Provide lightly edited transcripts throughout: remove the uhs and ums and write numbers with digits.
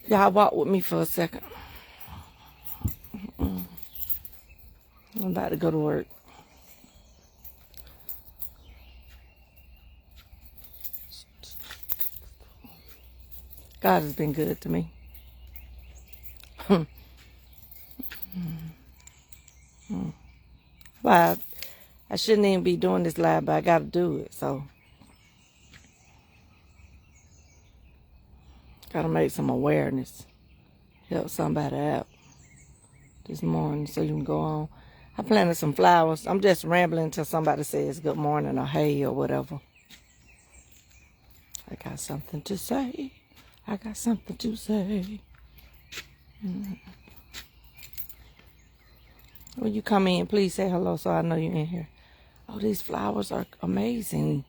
Y'all walk with me for a second. I'm about to go to work. God has been good to me. Well, I shouldn't even be doing this live, but I got to do it. So, got to make some awareness. Help somebody out this morning so you can go on. I planted some flowers. I'm just rambling until somebody says good morning or hey or whatever. I got something to say. I got something to say. When you come in, please say hello so I know you're in here. Oh, these flowers are amazing.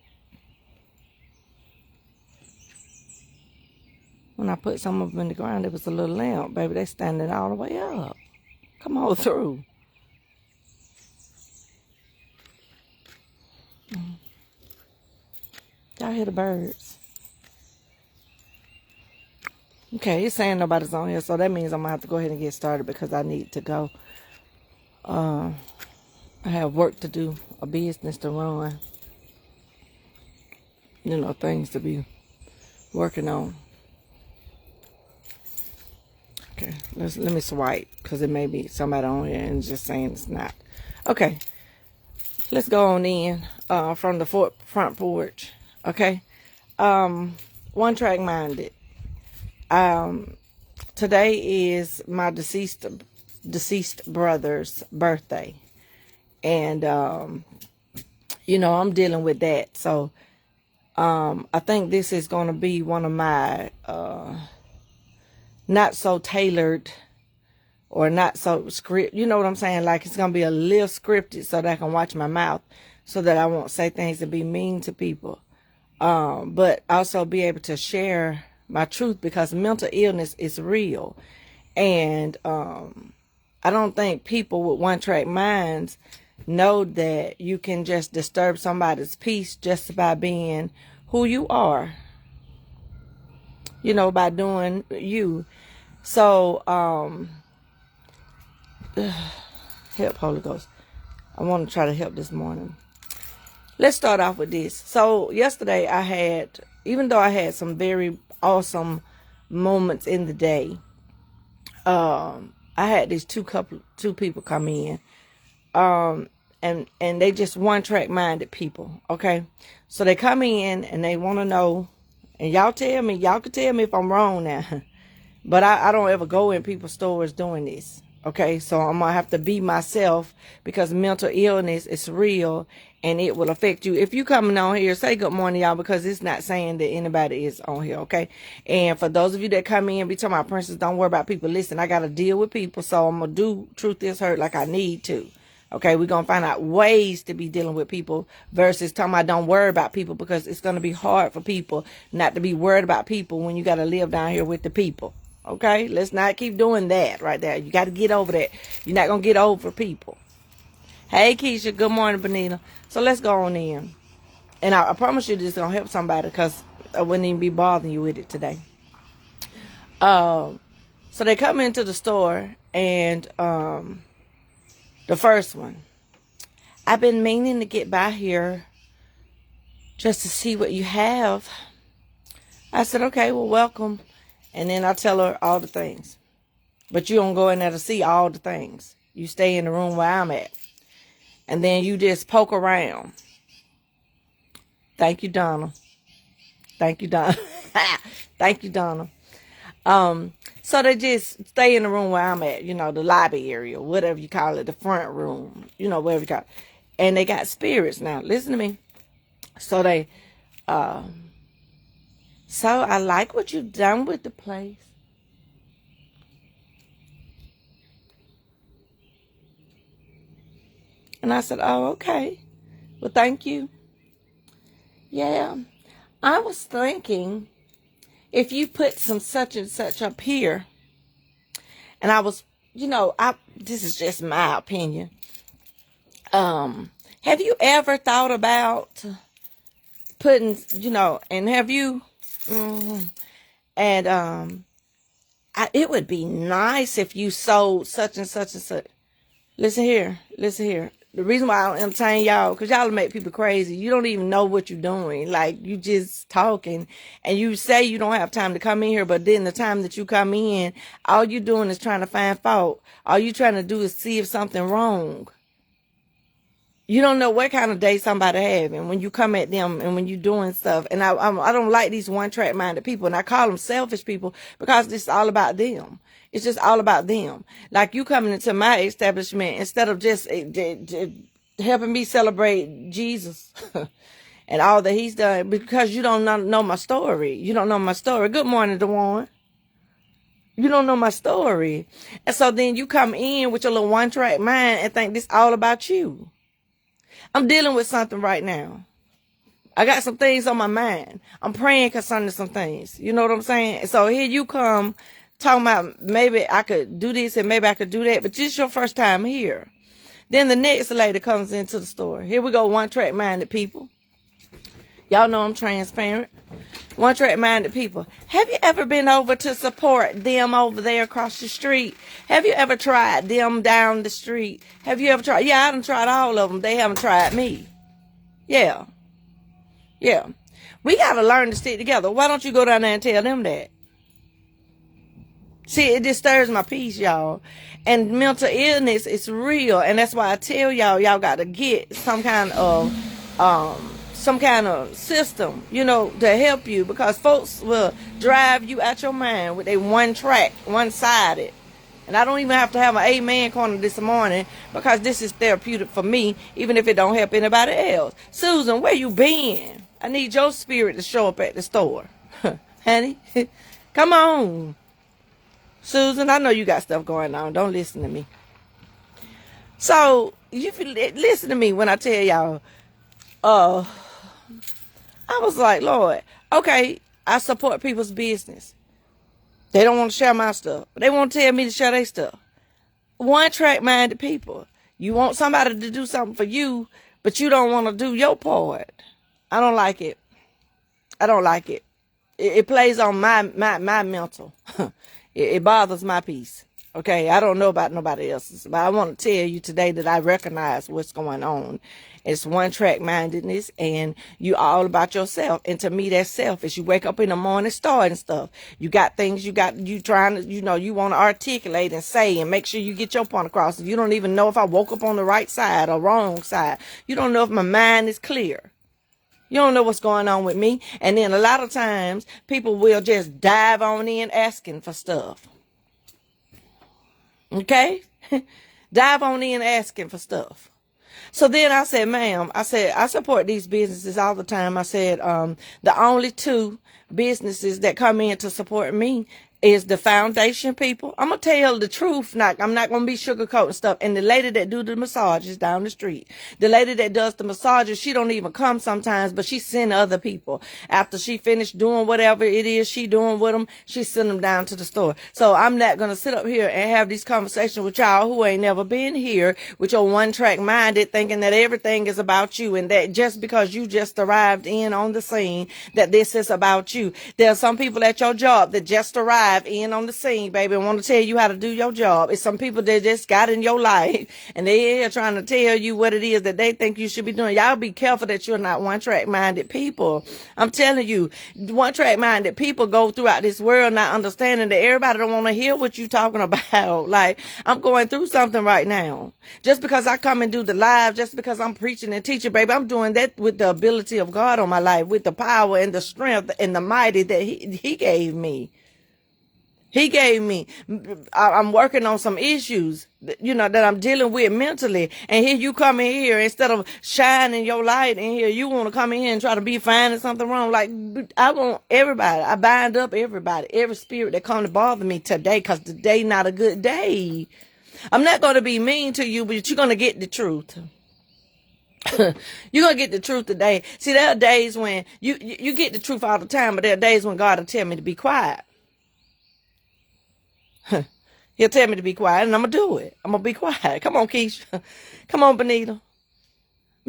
When I put some of them in the ground, it was a little lamp. Baby, they standing all the way up. Come on through. Y'all hear the birds? Okay, it's saying nobody's on here, so that means I'm going to have to go ahead and get started because I need to go. I have work to do, a business to run. You know, things to be working on. Okay, let me swipe because it may be somebody on here and just saying it's not. Okay, let's go on in from the front porch. Okay, One Track Minded. Today is my deceased brother's birthday, and you know, I'm dealing with that. So I think this is going to be one of my not so tailored or not so script. You know what I'm saying? Like it's going to be a little scripted so that I can watch my mouth, so that I won't say things that be mean to people, but also be able to share my truth, because mental illness is real. And I don't think people with one-track minds know that you can just disturb somebody's peace just by being who you are, you know, by doing you. So help, Holy Ghost. I want to try to help this morning. Let's start off with this. So yesterday I had, even though I had some very awesome moments in the day, I had these two people come in, and they just one-track minded people. Okay, so they come in and they want to know, and y'all can tell me if I'm wrong now, but I don't ever go in people's stores doing this. Okay, so I'm gonna have to be myself, because mental illness is real and it will affect you. If you coming on here, say good morning, y'all, because it's not saying that anybody is on here. Okay, and for those of you that come in, be talking about, Princess, don't worry about people. Listen, I gotta deal with people, so I'm gonna do Truth Is Hurt like I need to. Okay, we're gonna find out ways to be dealing with people versus talking about don't worry about people, because it's gonna be hard for people not to be worried about people when you gotta live down here with the people. Okay, let's not keep doing that right there. You got to get over that. You're not going to get over people. Hey, Keisha. Good morning, Benita. So let's go on in. And I promise you this is going to help somebody, because I wouldn't even be bothering you with it today. So they come into the store, and the first one, I've been meaning to get by here just to see what you have. I said, okay, well, welcome. And then I tell her all the things. But you don't go in there to see all the things. You stay in the room where I'm at. And then you just poke around. Thank you, Donna. Thank you, Donna. Thank you, Donna. So they just stay in the room where I'm at, you know, the lobby area, whatever you call it, the front room, you know, whatever you call it. And they got spirits now. Listen to me. So they, so I like what you've done with the place. And I said, oh, okay. Well, thank you. Yeah. I was thinking if you put some such and such up here, and I was, you know, this is just my opinion. Have you ever thought about putting, you know, and have you, and it would be nice if you sold such and such and such. Listen here. Listen here. The reason why I don't entertain y'all, because y'all make people crazy. You don't even know what you're doing. Like, you just talking, and you say you don't have time to come in here, but then the time that you come in, all you doing is trying to find fault. All you trying to do is see if something wrong. You don't know what kind of day somebody having when you come at them and when you doing stuff. And I don't like these one-track minded people, and I call them selfish people because it's all about them. It's just all about them. Like, you coming into my establishment instead of just helping me celebrate Jesus and all that he's done, because you don't know my story. You don't know my story. Good morning, DeWan. You don't know my story. And so then you come in with your little one-track mind and think this all about you. I'm dealing with something right now. I got some things on my mind. I'm praying concerning some things. You know what I'm saying? So here you come talking about maybe I could do this and maybe I could do that, but this is your first time here. Then the next lady comes into the store. Here we go, one-track minded people. Y'all know I'm transparent. One-track minded people. Have you ever been over to support them over there across the street? Have you ever tried them down the street? Have you ever tried? Yeah, I done tried all of them. They haven't tried me. Yeah. Yeah. We got to learn to stick together. Why don't you go down there and tell them that? See, it disturbs my peace, y'all. And mental illness is real. And that's why I tell y'all got to get some kind of system, you know, to help you, because folks will drive you out your mind with a one-sided. And I don't even have to have an amen corner this morning, because this is therapeutic for me, even if it don't help anybody else. Susan, where you been? I need your spirit to show up at the store. Honey, come on. Susan, I know you got stuff going on. Don't listen to me. So, you listen to me when I tell y'all, I was like, Lord, okay, I support people's business. They don't want to share my stuff, but they want to tell me to share their stuff. One-track minded people. You want somebody to do something for you, but you don't want to do your part. I don't like it. I don't like it. It plays on my mental. It bothers my peace. Okay, I don't know about nobody else's, but I want to tell you today that I recognize what's going on. It's one-track mindedness, and you all about yourself. And to me, that's selfish. You wake up in the morning starting stuff. You got things you trying to, you want to articulate and say and make sure you get your point across. You don't even know if I woke up on the right side or wrong side. You don't know if my mind is clear. You don't know what's going on with me. And then a lot of times, people will just dive on in asking for stuff. Okay? Dive on in asking for stuff. So then I said, ma'am, I support these businesses all the time. I said, the only two businesses that come in to support me is the foundation people. I'm going to tell the truth. I'm not going to be sugarcoating stuff. And the lady that do the massages down the street, the lady that does the massages, she don't even come sometimes, but she send other people. After she finished doing whatever it is she doing with them, she send them down to the store. So I'm not going to sit up here and have these conversations with y'all who ain't never been here with your one-track minded, thinking that everything is about you, and that just because you just arrived in on the scene, that this is about you. There are some people at your job that just arrived in on the scene, baby, and want to tell you how to do your job. It's some people that just got in your life and they are trying to tell you what it is that they think you should be doing. Y'all be careful that you're not one-track minded people. I'm telling you, one-track minded people go throughout this world not understanding that everybody don't want to hear what you talking about. Like, I'm going through something right now. Just because I come and do the live, just because I'm preaching and teaching, baby, I'm doing that with the ability of God on my life, with the power and the strength and the mighty that he gave me. He gave me. I'm working on some issues, that I'm dealing with mentally. And here you come in here, instead of shining your light in here, you want to come in here and try to be finding something wrong. Like, I want everybody. I bind up everybody, every spirit that come to bother me today, because today not a good day. I'm not going to be mean to you, but you're going to get the truth. You're going to get the truth today. See, there are days when you get the truth all the time, but there are days when God will tell me to be quiet. He'll tell me to be quiet, and I'm going to do it. I'm going to be quiet. Come on, Keisha. Come on, Benita.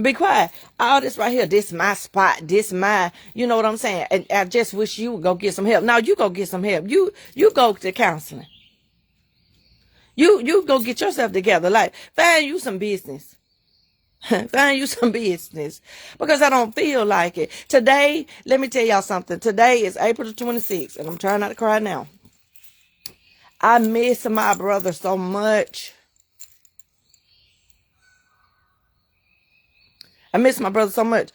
Be quiet. All this right here, this my spot, this my, you know what I'm saying? And I just wish you would go get some help. Now you go get some help. You go to counseling. You go get yourself together. Like, find you some business. Find you some business. Because I don't feel like it. Today, let me tell y'all something. Today is April the 26th, and I'm trying not to cry now. I miss my brother so much. I miss my brother so much.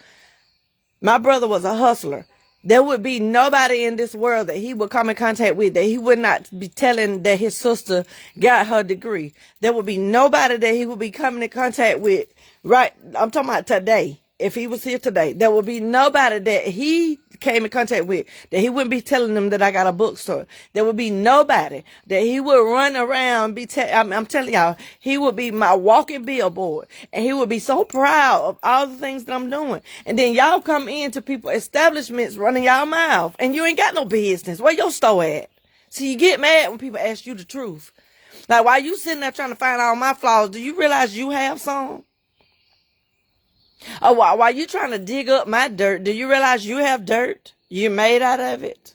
My brother was a hustler. There would be nobody in this world that he would come in contact with that he would not be telling that his sister got her degree. There would be nobody that he would be coming in contact with. Right. I'm talking about today. If he was here today, there would be nobody that he came in contact with that he wouldn't be telling them that I got a bookstore. There would be nobody that he would run around I'm telling y'all, he would be my walking billboard, and he would be so proud of all the things that I'm doing. And then y'all come into people establishments running y'all mouth, and you ain't got no business. Where your store at? So you get mad when people ask you the truth. Like, why you sitting there trying to find all my flaws? Do you realize you have some? Oh, while you trying to dig up my dirt, do you realize you have dirt? You're made out of it.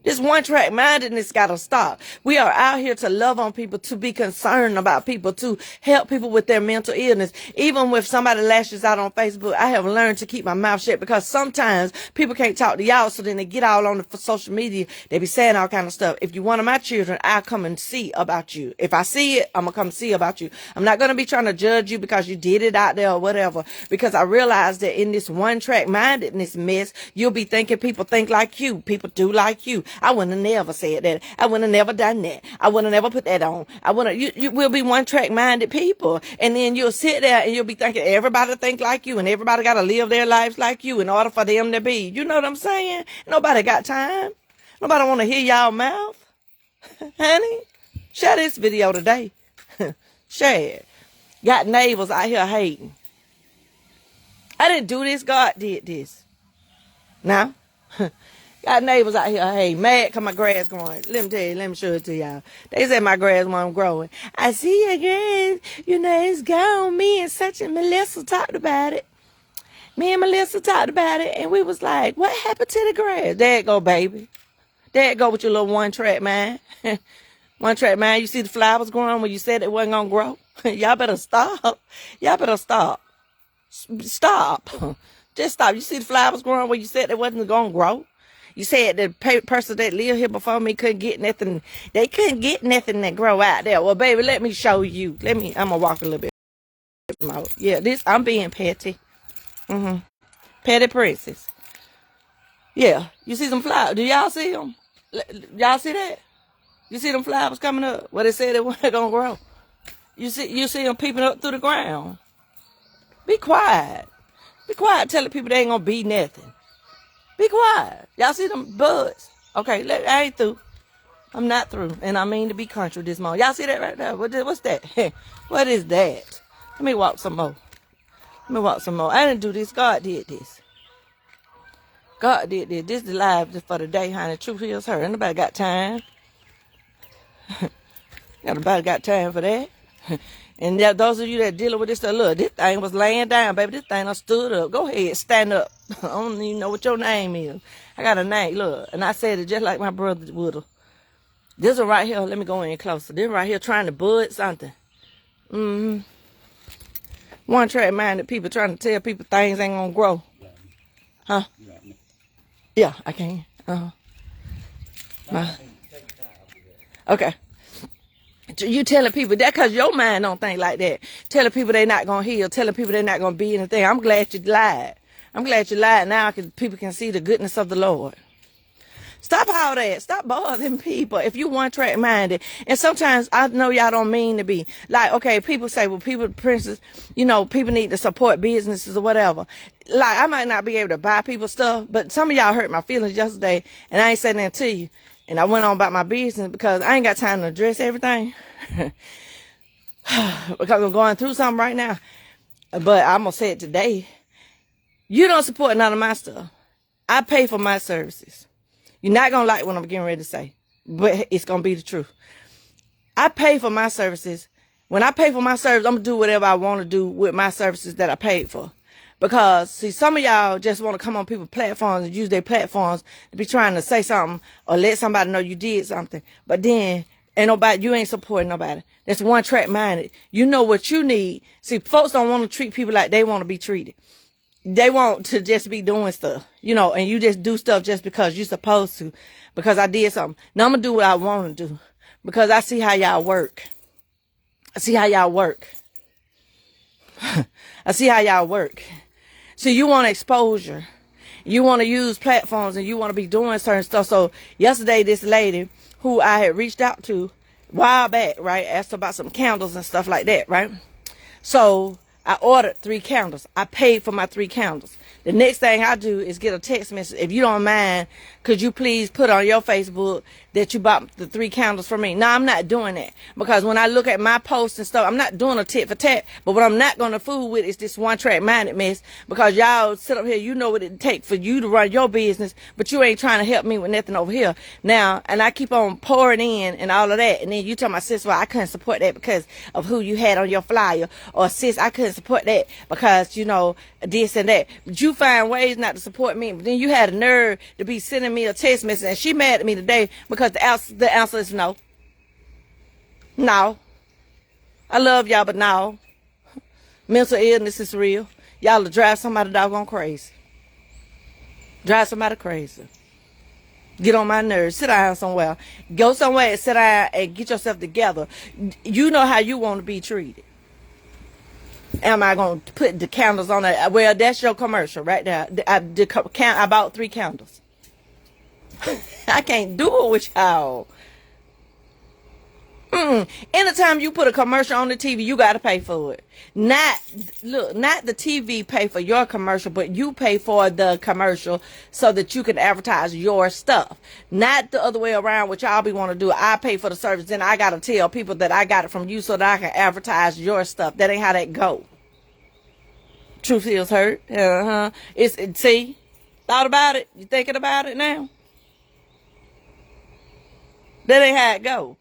This one-track mindedness got to stop. We are out here to love on people, to be concerned about people, to help people with their mental illness. Even if somebody lashes out on Facebook, I have learned to keep my mouth shut, because sometimes people can't talk to y'all, so then they get all on the social media. They be saying all kind of stuff. If you're one of my children, I'll come and see about you. If I see it, I'm going to come see about you. I'm not going to be trying to judge you because you did it out there or whatever, because I realize that in this one-track mindedness mess, you'll be thinking people think like you. People do like you. I wouldn't have never said that. I wouldn't have never done that. I wouldn't have never put that on. You will be one-track minded people. And then you'll sit there and you'll be thinking everybody think like you, and everybody got to live their lives like you in order for them to be. You know what I'm saying? Nobody got time. Nobody want to hear y'all mouth. Honey, share this video today. Share it. Got neighbors out here hating. I didn't do this. God did this. Now, got neighbors out here, hey, mad because my grass growing. Let me tell you, let me show it to y'all. They said my grass wasn't growing. I see your grass, it's gone. Me and such and Melissa talked about it. Me and Melissa talked about it, and we was like, what happened to the grass? There it go, baby. There it go with your little one-track mind. One-track mind. You see the flowers growing when you said it wasn't going to grow? Y'all better stop. Y'all better stop. Stop. Just stop. You see the flowers growing when you said it wasn't going to grow? You said the person that lived here before me couldn't get nothing. They couldn't get nothing that grow out there. Well, baby, let me show you. I'm going to walk a little bit more. Yeah, I'm being petty. Petty princess. Yeah, you see some flowers. Do y'all see them? Y'all see that? You see them flowers coming up? Well, they said they weren't going to grow. You see them peeping up through the ground. Be quiet. Be quiet telling people they ain't going to be nothing. Be quiet. Y'all see them buds? Okay, I ain't through. I'm not through. And I mean to be country this morning. Y'all see that right there? What's that? What is that? Let me walk some more. I didn't do this. God did this. God did this. This is the live for the day, honey. Truth heals her. Ain't nobody got time. Nobody got time for that. And those of you that dealing with this stuff, look, this thing was laying down, baby. This thing done stood up. Go ahead, stand up. I don't even know what your name is. I got a name, look. And I said it just like my brother would have. This one right here, let me go in closer. This right here trying to bud something. One-track minded people trying to tell people things ain't gonna grow. Huh? Yeah, I can. Okay. You telling people that because your mind don't think like that. Telling people they not going to heal. Telling people they not going to be anything. I'm glad you lied. I'm glad you lied now because people can see the goodness of the Lord. Stop all that. Stop bothering people if you one-track minded. And sometimes I know y'all don't mean to be. Like, okay, people say, well, people, princess, people need to support businesses or whatever. Like, I might not be able to buy people stuff, but some of y'all hurt my feelings yesterday, and I ain't saying that to you. And I went on about my business because I ain't got time to address everything. Because I'm going through something right now. But I'm going to say it today. You don't support none of my stuff. I pay for my services. You're not going to like what I'm getting ready to say. But it's going to be the truth. I pay for my services. When I pay for my service, I'm going to do whatever I want to do with my services that I paid for. Because, see, some of y'all just want to come on people's platforms and use their platforms to be trying to say something or let somebody know you did something. But then, you ain't supporting nobody. That's one track minded. You know what you need. See, folks don't want to treat people like they want to be treated. They want to just be doing stuff, and you just do stuff just because you're supposed to, because I did something. Now I'm going to do what I want to do because I see how y'all work. I see how y'all work. I see how y'all work. So you want exposure. You want to use platforms and you want to be doing certain stuff. So yesterday, this lady who I had reached out to a while back, right, asked about some candles and stuff like that, right? So I ordered 3 candles. I paid for my 3 candles. The next thing I do is get a text message. If you don't mind, could you please put on your Facebook that you bought the 3 candles for me? No, I'm not doing that. Because when I look at my posts and stuff, I'm not doing a tit for tat. But what I'm not going to fool with is this one track minded mess. Because y'all sit up here, you know what it takes for you to run your business. But you ain't trying to help me with nothing over here. Now, and I keep on pouring in and all of that. And then you tell my sis, well, I couldn't support that because of who you had on your flyer. Or sis, I couldn't support that because, this and that. But you find ways not to support me. But then you had a nerve to be sending me a text message, and she mad at me today because the answer is no. No. I love y'all, but no. Mental illness is real. Y'all will drive somebody doggone crazy. Drive somebody crazy. Get on my nerves. Sit down somewhere. Go somewhere and sit down and get yourself together. You know how you want to be treated. Am I going to put the candles on it? Well, that's your commercial right there. I bought 3 candles. I can't do it with y'all. Anytime you put a commercial on the TV, you got to pay for it. Not the TV pay for your commercial, but you pay for the commercial so that you can advertise your stuff. Not the other way around, which y'all be want to do. I pay for the service, then I got to tell people that I got it from you so that I can advertise your stuff. That ain't how that go. Truth feels hurt. See, thought about it? You thinking about it now? That ain't how it go.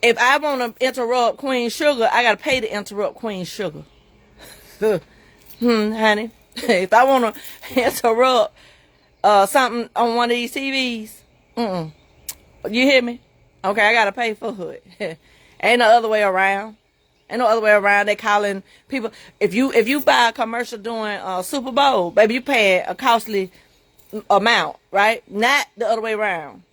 If I want to interrupt Queen Sugar, I got to pay to interrupt Queen Sugar. Honey. If I want to interrupt something on one of these TVs, you hear me? Okay, I got to pay for it. Ain't no other way around. Ain't no other way around. They calling people. If you buy a commercial during Super Bowl, baby, you pay a costly amount, right? Not the other way around.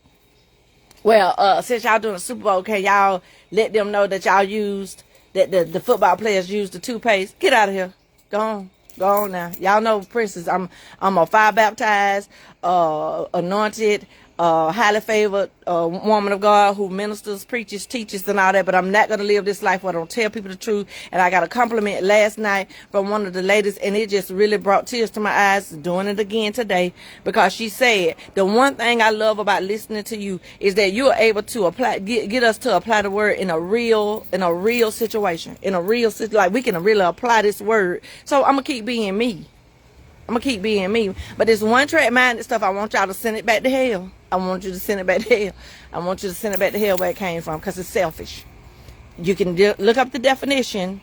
Well, since y'all doing a Super Bowl, can y'all let them know that y'all used, that the football players used the toothpaste? Get out of here. Go on now. Y'all know, Princess, I'm a fire baptized, anointed, highly favored woman of God who ministers, preaches, teaches, and all that. But I'm not going to live this life where I don't tell people the truth. And I got a compliment last night from one of the ladies, and it just really brought tears to my eyes. Doing it again today, because she said the one thing I love about listening to you is that you are able to apply, get us to apply the word in a real situation, like we can really apply this word. So I'm gonna keep being me. But this one track minded stuff, I want y'all to send it back to hell. I want you to send it back to hell. I want you to send it back to hell where it came from, because it's selfish. You can look up the definition,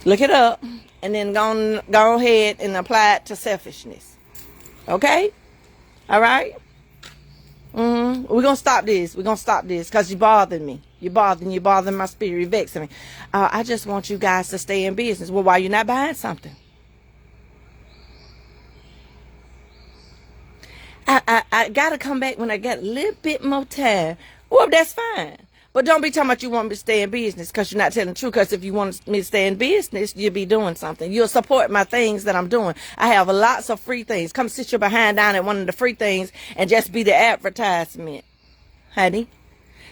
look it up, and then go ahead and apply it to selfishness. Okay? All right? We're going to stop this. Because you're bothering me. You're bothering my spirit. You're vexing me. I just want you guys to stay in business. Well, why you not buying something? I got to come back when I got a little bit more time. Well, that's fine. But don't be talking about you want me to stay in business because you're not telling the truth. Because if you want me to stay in business, you'll be doing something. You'll support my things that I'm doing. I have lots of free things. Come sit your behind down at one of the free things and just be the advertisement, honey.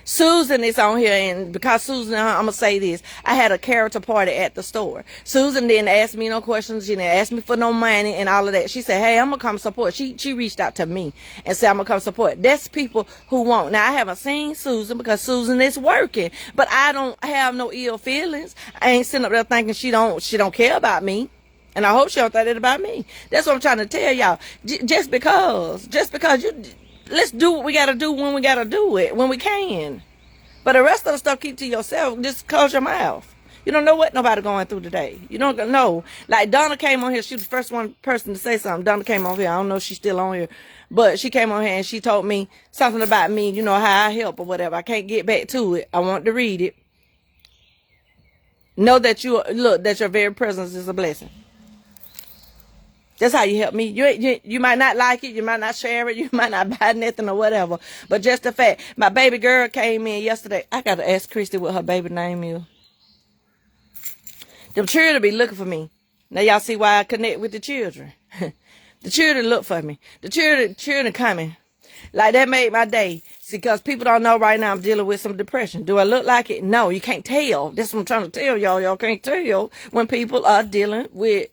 Susan is on here, and because Susan, I'm going to say this. I had a character party at the store. Susan didn't ask me no questions. She didn't ask me for no money and all of that. She said, hey, I'm going to come support. She reached out to me and said, I'm going to come support. That's people who won't. Now, I haven't seen Susan because Susan is working, but I don't have no ill feelings. I ain't sitting up there thinking she don't care about me. And I hope she don't think that about me. That's what I'm trying to tell y'all. Just because you... Let's do what we got to do when we got to do it, when we can. But the rest of the stuff, keep to yourself. Just close your mouth. You don't know what nobody going through today. You don't know. Like Donna came on here. She was the first person to say something. Donna came on here. I don't know if she's still on here. But she came on here and she told me something about me, you know, how I help or whatever. I can't get back to it. I want to read it. Know that that your very presence is a blessing. That's how you help me. You might not like it. You might not share it. You might not buy nothing or whatever. But just the fact, my baby girl came in yesterday. I got to ask Christy what her baby name is. Them children be looking for me. Now y'all see why I connect with the children. The children look for me. The children coming. Like that made my day. See, because people don't know right now I'm dealing with some depression. Do I look like it? No, you can't tell. That's what I'm trying to tell y'all. Y'all can't tell when people are dealing with...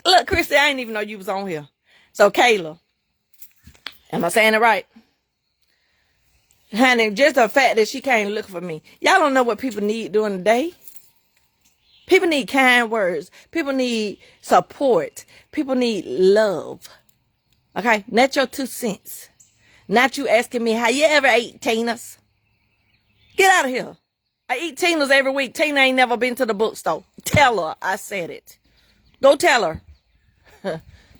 Look, Christy, I didn't even know you was on here. So, Kayla. Am I saying it right? Honey, just the fact that she came looking for me. Y'all don't know what people need during the day. People need kind words. People need support. People need love. Okay? Not your 2 cents. Not you asking me, how you ever ate Tina's? Get out of here. I eat Tina's every week. Tina ain't never been to the bookstore. Tell her I said it. Go tell her.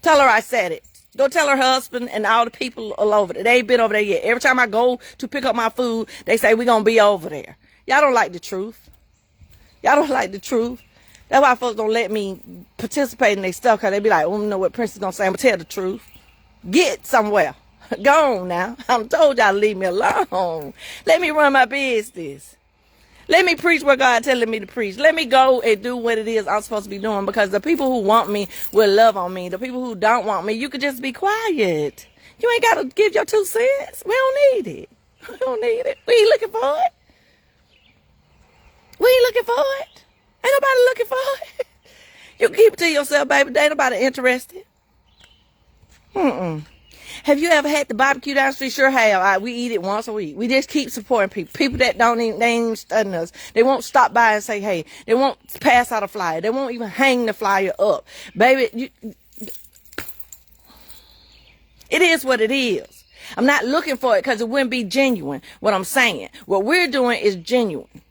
Tell her I said it. Go tell her husband and all the people all over there. They ain't been over there yet. Every time I go to pick up my food, they say we're going to be over there. Y'all don't like the truth. Y'all don't like the truth. That's why folks don't let me participate in their stuff, because they be like, oh, you know what Prince is going to say. I'm going to tell the truth. Get somewhere. Go on now. I'm told y'all to leave me alone. Let me run my business. Let me preach what God telling me to preach. Let me go and do what it is I'm supposed to be doing, because the people who want me will love on me. The people who don't want me, you could just be quiet. You ain't got to give your 2 cents. We don't need it. We don't need it. We ain't looking for it. We ain't looking for it. Ain't nobody looking for it. You keep it to yourself, baby. There ain't nobody interested. Have you ever had the barbecue down the street? Sure have. We eat it once a week. We just keep supporting people. People that they ain't even studying us. They won't stop by and say, hey. They won't pass out a flyer. They won't even hang the flyer up. Baby, it is what it is. I'm not looking for it because it wouldn't be genuine, what I'm saying. What we're doing is genuine.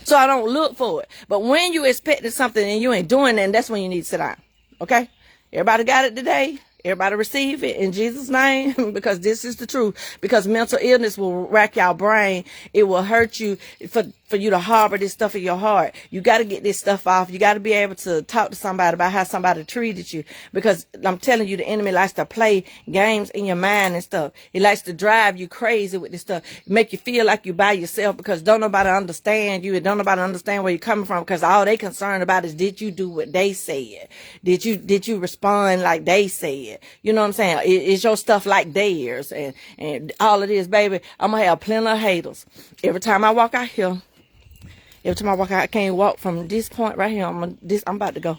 So I don't look for it. But when you expecting something and you ain't doing it, that's when you need to sit down. Okay? Everybody got it today? Everybody receive it in Jesus' name, because this is the truth. Because mental illness will rack your brain. It will hurt you for you to harbor this stuff in your heart. You got to get this stuff off. You got to be able to talk to somebody about how somebody treated you. Because I'm telling you, the enemy likes to play games in your mind and stuff. He likes to drive you crazy with this stuff. Make you feel like you by yourself, because don't nobody understand you and don't nobody understand where you're coming from, because all they concerned about is, did you do what they said? Did you respond like they said? You know what I'm saying? Is your stuff like theirs? And all of this, baby, I'm going to have plenty of haters. Every time I walk out here, I can't walk from this point right here. I'm about to go.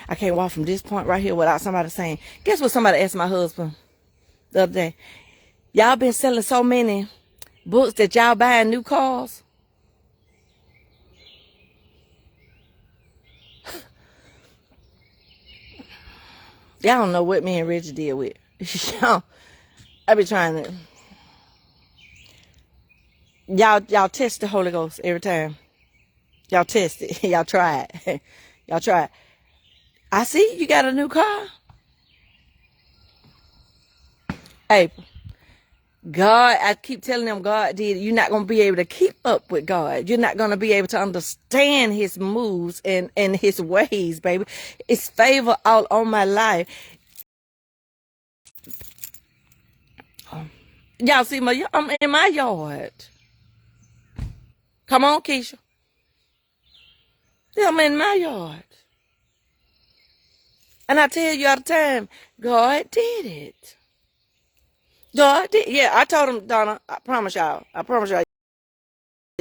I can't walk from this point right here without somebody saying, guess what somebody asked my husband the other day? Y'all been selling so many books that y'all buying new cars? Y'all don't know what me and Reggie deal with. I be trying to. Y'all test the Holy Ghost every time. Y'all test it. Y'all try it. Y'all try it. I see you got a new car. April. God, I keep telling them God did. You're not going to be able to keep up with God. You're not going to be able to understand his moves and his ways, baby. It's favor all on my life. Y'all see I'm in my yard. Come on, Keisha. I'm in my yard. And I tell you all the time, God did it. God did. Yeah, I told him, Donna, I promise y'all.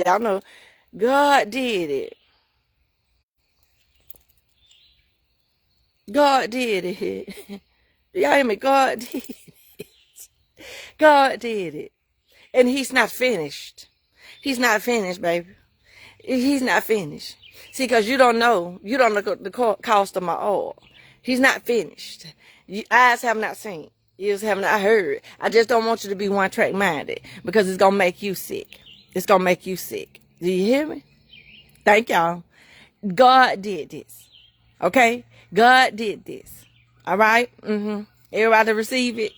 Y'all know, God did it. God did it. Y'all hear me? God did it. God did it. And he's not finished. He's not finished, baby. He's not finished. See, because you don't know the cost of my oil. He's not finished. Eyes have not seen. Ears have not heard. I just don't want you to be one-track minded, because it's going to make you sick. It's going to make you sick. Do you hear me? Thank y'all. God did this. Okay? God did this. All right? Everybody receive it.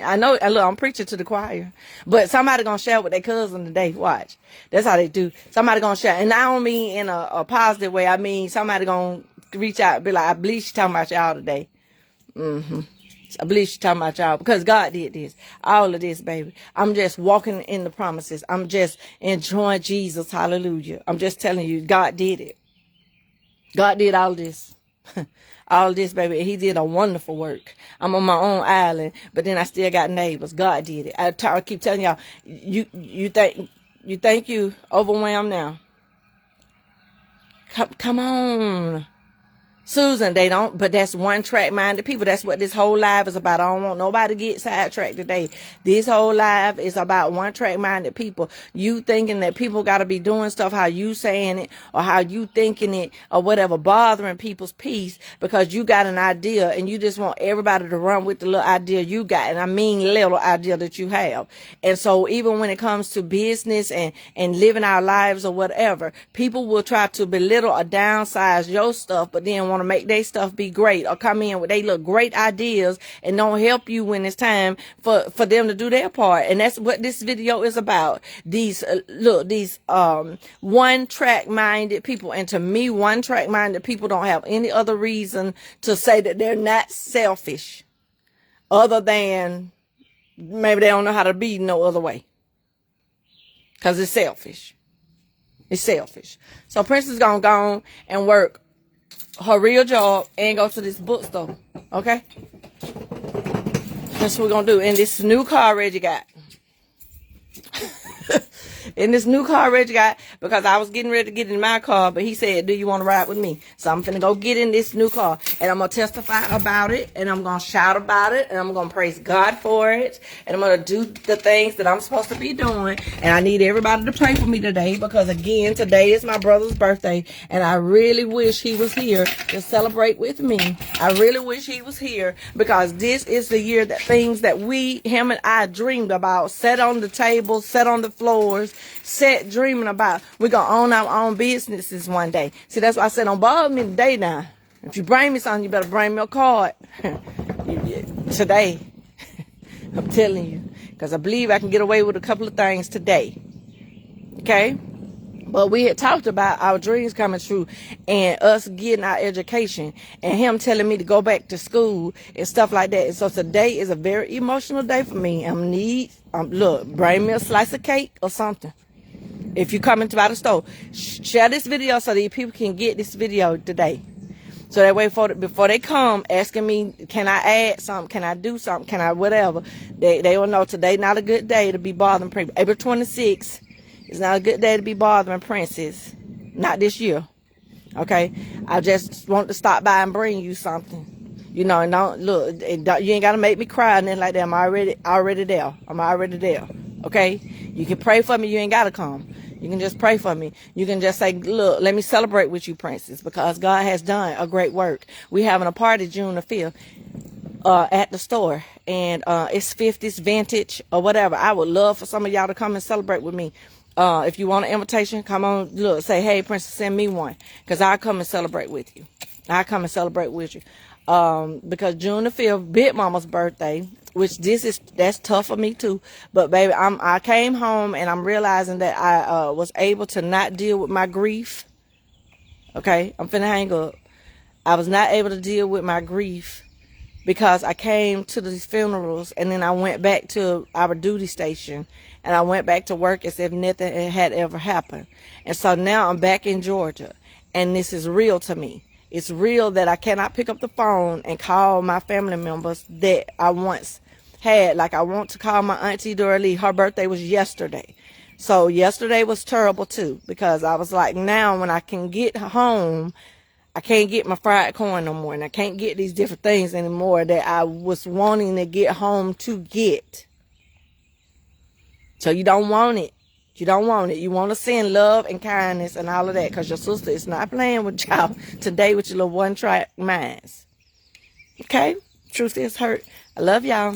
I know, look, I'm preaching to the choir, but somebody gonna share with their cousin today. Watch. That's how they do. Somebody gonna share. And I don't mean in a positive way. I mean, somebody gonna reach out and be like, I believe she's talking about y'all today. I believe she's talking about y'all because God did this. All of this, baby. I'm just walking in the promises. I'm just enjoying Jesus. Hallelujah. I'm just telling you, God did it. God did all this. All this, baby. He did a wonderful work. I'm on my own island, but then I still got neighbors. God did it. I keep telling y'all, you think you overwhelmed now. Come on. Susan, they don't, but that's one track minded people. That's what this whole live is about. I don't want nobody to get sidetracked today. This whole live is about one track minded people. You thinking that people got to be doing stuff how you saying it or how you thinking it or whatever, bothering people's peace because you got an idea and you just want everybody to run with the little idea you got. And I mean little idea that you have. And so even when it comes to business and living our lives or whatever, people will try to belittle or downsize your stuff, but then want to make their stuff be great or come in with they look great ideas and don't help you when it's time for them to do their part. And that's what this video is about. These one track minded people. And to me, one track minded people don't have any other reason to say that they're not selfish other than maybe they don't know how to be no other way. Cause it's selfish. It's selfish. So Princess is gonna go on and work her real job and go to this bookstore. Okay? That's what we're gonna do. In this new car Reggie got. In this new car Reggie got, because I was getting ready to get in my car, but he said, do you want to ride with me? So I'm finna go get in this new car, and I'm gonna testify about it, and I'm gonna shout about it, and I'm gonna praise God for it, and I'm gonna do the things that I'm supposed to be doing. And I need everybody to pray for me today, because again, today is my brother's birthday, and I really wish he was here to celebrate with me. I really wish he was here, because this is the year that things that him and I dreamed about, sat on the table, sat on the floors, sat dreaming about. We're going to own our own businesses one day. See, that's why I said, don't bother me today now. If you bring me something, you better bring me a card. Today. I'm telling you. Because I believe I can get away with a couple of things today. Okay? But we had talked about our dreams coming true and us getting our education and him telling me to go back to school and stuff like that. And so today is a very emotional day for me. Look, bring me a slice of cake or something. If you come into the store, share this video so that people can get this video today. So that way, before they come asking me, can I add something? Can I do something? Can I whatever? They will know today not a good day to be bothering people. April 26th. It's not a good day to be bothering Princess. Not this year. Okay? I just want to stop by and bring you something. You know, and don't, look, you ain't got to make me cry and then like that. I'm already there. I'm already there. Okay? You can pray for me. You ain't got to come. You can just pray for me. You can just say, look, let me celebrate with you, Princess, because God has done a great work. We having a party June the 5th. At the store, and it's 50s vintage or whatever. I would love for some of y'all to come and celebrate with me. If you want an invitation, come on, look, say, hey, Princess, send me one, because I'll come and celebrate with you. I'll come and celebrate with you. Because June the 5th, Big Mama's birthday, which that's tough for me too. But baby, I came home and I'm realizing that I was able to not deal with my grief. Okay, I'm finna hang up. I was not able to deal with my grief because I came to these funerals and then I went back to our duty station and I went back to work as if nothing had ever happened. And so now I'm back in Georgia and this is real to me. It's real that I cannot pick up the phone and call my family members that I once had. Like I want to call my auntie Doralee. Her birthday was yesterday. So yesterday was terrible too, because I was like, now when I can get home, I can't get my fried corn no more, and I can't get these different things anymore that I was wanting to get home to get. So you don't want it. You don't want it. You want to send love and kindness and all of that, because your sister is not playing with y'all today with your little one-track minds. Okay? Truth is hurt. I love y'all.